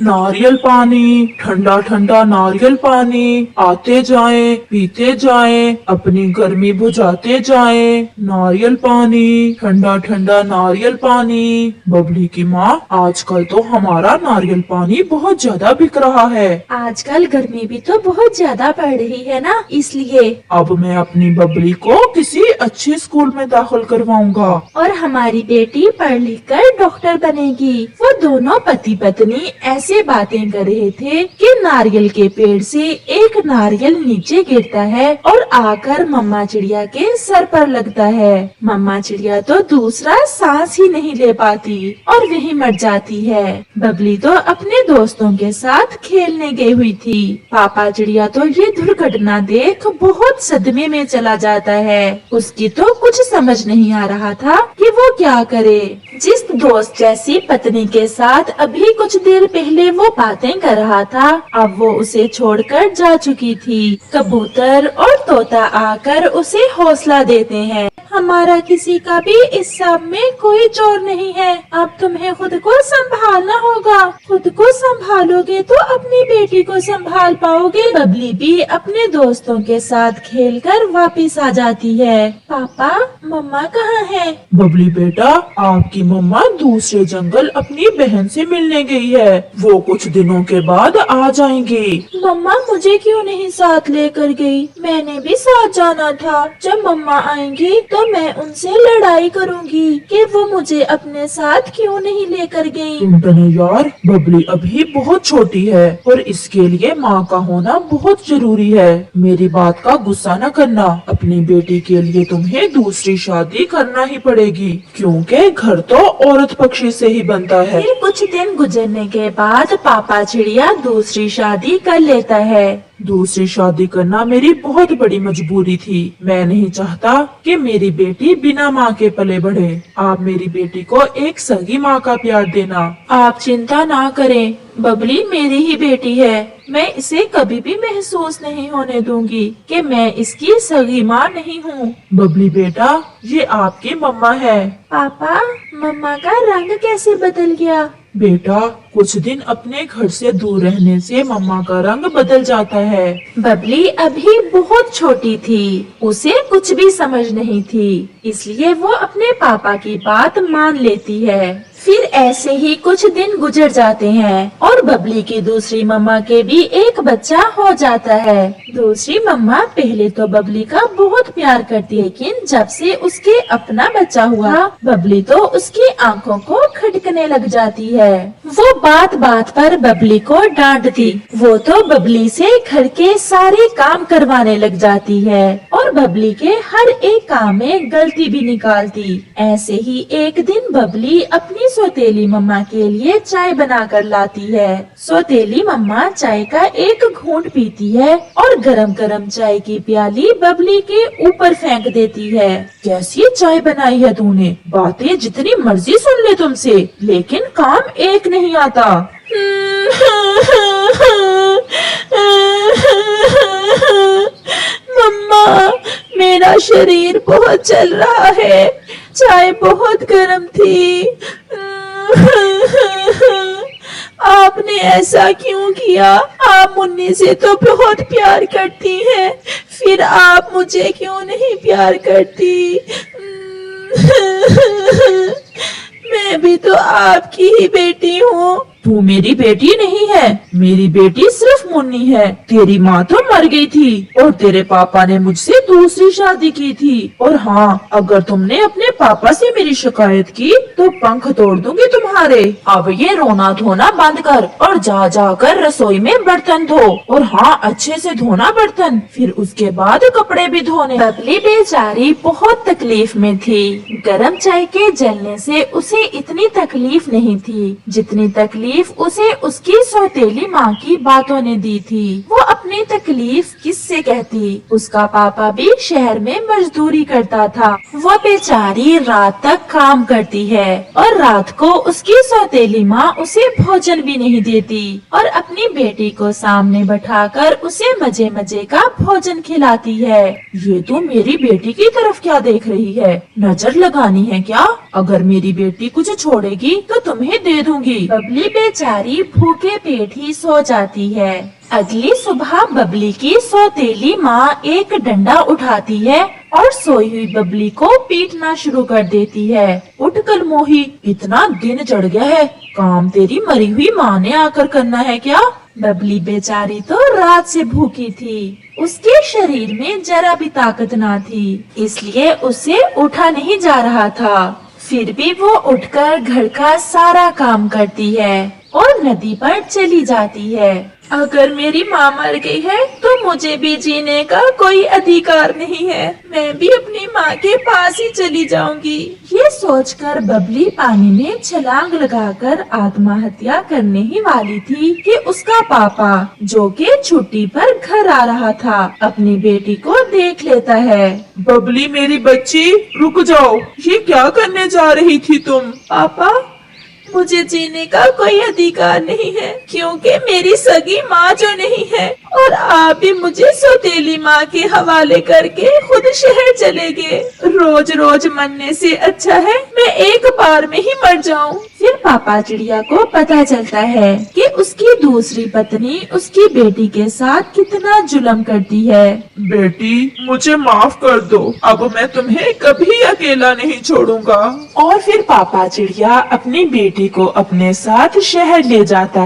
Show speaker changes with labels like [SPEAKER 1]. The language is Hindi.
[SPEAKER 1] नारियल पानी, ठंडा ठंडा नारियल पानी, आते जाएं, पीते जाएं, अपनी गर्मी बुझाते जाएं। नारियल पानी, ठंडा ठंडा नारियल पानी। बबली की माँ, आजकल तो हमारा नारियल पानी बहुत ज्यादा बिक रहा है।
[SPEAKER 2] आजकल गर्मी भी तो बहुत ज्यादा पड़ रही है ना, इसलिए।
[SPEAKER 1] अब मैं अपनी बबली को किसी अच्छे स्कूल में दाखिल करवाऊंगा।
[SPEAKER 2] और हमारी बेटी पढ़ लिख कर डॉक्टर बनेगी। वो दोनों पति पत्नी ऐसे बातें कर रहे थे कि नारियल के पेड़ से एक नारियल नीचे गिरता है और आकर मम्मा चिड़िया के सर पर लगता है। मम्मा चिड़िया तो दूसरा सांस ही नहीं ले पाती और वहीं मर जाती है। बबली तो अपने दोस्तों के साथ खेलने गई हुई थी। पापा चिड़िया तो ये दुर्घटना देख बहुत सदमे में चला जाता है। उसकी तो कुछ समझ नहीं आ रहा था कि वो क्या करे। जिस दोस्त जैसी पत्नी के साथ अभी कुछ देर पहले वो बातें कर रहा था, अब वो उसे छोड़कर जा चुकी थी। कबूतर और तोता आकर उसे हौसला देते हैं। हमारा किसी का भी इस सब में कोई जोर नहीं है। अब तुम्हें खुद को संभालना होगा। खुद को संभालोगे तो अपनी बेटी को संभाल पाओगे। बबली भी अपने दोस्तों के साथ खेलकर वापस आ जाती है। पापा, मम्मा कहाँ है?
[SPEAKER 1] बबली बेटा, आपकी मम्मा दूसरे जंगल अपनी बहन से मिलने गई है। वो कुछ दिनों के बाद आ जाएंगी।
[SPEAKER 2] मम्मा मुझे क्यों नहीं साथ लेकर गई? मैंने भी साथ जाना था। जब मम्मा आएंगी तो मैं उनसे लड़ाई करूंगी कि वो मुझे अपने साथ क्यों नहीं लेकर गई।
[SPEAKER 1] टुनटुन यार, बबली अभी बहुत छोटी है और इसके लिए माँ का होना बहुत जरूरी है। मेरी बात का गुस्सा न करना। अपनी बेटी के लिए तुम्हें दूसरी शादी करना ही पड़ेगी, क्योंकि घर तो औरत पक्षी से ही बनता है।
[SPEAKER 2] फिर कुछ दिन गुजरने के बाद पापा चिड़िया दूसरी शादी कर लेता है।
[SPEAKER 1] दूसरी शादी करना मेरी बहुत बड़ी मजबूरी थी। मैं नहीं चाहता कि मेरी बेटी बिना माँ के पले बढ़े। आप मेरी बेटी को एक सगी माँ का प्यार देना।
[SPEAKER 2] आप चिंता ना करें, बबली मेरी ही बेटी है। मैं इसे कभी भी महसूस नहीं होने दूंगी कि मैं इसकी सगी माँ नहीं हूँ।
[SPEAKER 1] बबली बेटा, ये आपकी मम्मा है।
[SPEAKER 2] पापा, मम्मा का रंग कैसे बदल गया?
[SPEAKER 1] बेटा, कुछ दिन अपने घर से दूर रहने से मम्मा का रंग बदल जाता है।
[SPEAKER 2] बबली अभी बहुत छोटी थी, उसे कुछ भी समझ नहीं थी, इसलिए वो अपने पापा की बात मान लेती है। फिर ऐसे ही कुछ दिन गुजर जाते हैं और बबली की दूसरी मम्मा के भी एक बच्चा हो जाता है। दूसरी मम्मा पहले तो बबली का बहुत प्यार करती है, लेकिन जब से उसके अपना बच्चा हुआ, बबली तो उसकी आंखों को खटकने लग जाती है। वो बात बात पर बबली को डांटती। वो तो बबली से घर के सारे काम करवाने लग जाती है और बबली के हर एक काम में गलती भी निकालती। ऐसे ही एक दिन बबली अपनी सौतेली मम्मा के लिए चाय बनाकर लाती है। सौतेली मम्मा चाय का एक घूंट पीती है और गरम गरम चाय की प्याली बबली के ऊपर फेंक देती है।
[SPEAKER 1] कैसी चाय बनाई है तूने? बातें जितनी मर्जी सुन ले तुमसे, लेकिन काम एक नहीं आता।
[SPEAKER 2] मम्मा, मेरा शरीर बहुत जल रहा है। चाय बहुत गर्म थी। आपने ऐसा क्यों किया? आप मुन्नी से तो बहुत प्यार करती हैं, फिर आप मुझे क्यों नहीं प्यार करती? मैं भी तो आपकी ही बेटी हूँ।
[SPEAKER 1] तू मेरी बेटी नहीं है, मेरी बेटी सिर्फ मुन्नी है। तेरी माँ तो मर गई थी और तेरे पापा ने मुझसे दूसरी शादी की थी। और हाँ, अगर तुमने अपने पापा से मेरी शिकायत की तो पंख तोड़ दूंगी तुम्हारे। अब ये रोना धोना बंद कर और जा जाकर रसोई में बर्तन धो। और हाँ, अच्छे से धोना बर्तन, फिर उसके बाद कपड़े भी धोने।
[SPEAKER 2] बबली बेचारी बहुत तकलीफ में थी। गरम चाय के जलने से उसे इतनी तकलीफ नहीं थी जितनी तकलीफ उसे उसकी सौतेली माँ की बातों ने दी थी। वो अपने अपनी तकलीफ किससे कहती। उसका पापा भी शहर में मजदूरी करता था। वो बेचारी रात तक काम करती है और रात को उसकी सौतेली माँ उसे भोजन भी नहीं देती और अपनी बेटी को सामने बैठाकर उसे मजे मजे का भोजन खिलाती है।
[SPEAKER 1] ये तो मेरी बेटी की तरफ क्या देख रही है? नजर लगानी है क्या? अगर मेरी बेटी कुछ छोड़ेगी तो तुम्हें दे दूंगी।
[SPEAKER 2] बबली बेचारी भूखे पेट ही सो जाती है। अगली सुबह बबली की सौतेली माँ एक डंडा उठाती है और सोई हुई बबली को पीटना शुरू कर देती है।
[SPEAKER 1] उठ कल मोही, इतना दिन चढ़ गया है, काम तेरी मरी हुई माँ ने आकर करना है क्या?
[SPEAKER 2] बबली बेचारी तो रात से भूखी थी। उसके शरीर में जरा भी ताकत ना थी, इसलिए उसे उठा नहीं जा रहा था। फिर भी वो उठकर घर का सारा काम करती है और नदी पर चली जाती है।
[SPEAKER 1] अगर मेरी माँ मर गई है तो मुझे भी जीने का कोई अधिकार नहीं है। मैं भी अपनी माँ के पास ही चली जाऊंगी।
[SPEAKER 2] ये सोचकर बबली पानी में छलांग लगाकर आत्महत्या करने ही वाली थी कि उसका पापा, जो कि छुट्टी पर घर आ रहा था, अपनी बेटी को देख लेता है।
[SPEAKER 1] बबली मेरी बच्ची, रुक जाओ, ये क्या करने जा रही थी तुम? पापा, मुझे जीने का कोई अधिकार नहीं है क्योंकि मेरी सगी माँ जो नहीं है, और आप भी मुझे सौतेली माँ के हवाले करके खुद शहर चले गए। रोज रोज मरने से अच्छा है मैं एक बार में ही मर जाऊं।
[SPEAKER 2] फिर पापा चिड़िया को पता चलता है कि उसकी दूसरी पत्नी उसकी बेटी के साथ कितना जुल्म करती है।
[SPEAKER 1] बेटी, मुझे माफ कर दो, अब मैं तुम्हें कभी अकेला नहीं छोड़ूंगा। और फिर पापा चिड़िया अपनी बेटी को अपने साथ शहर ले जाता है।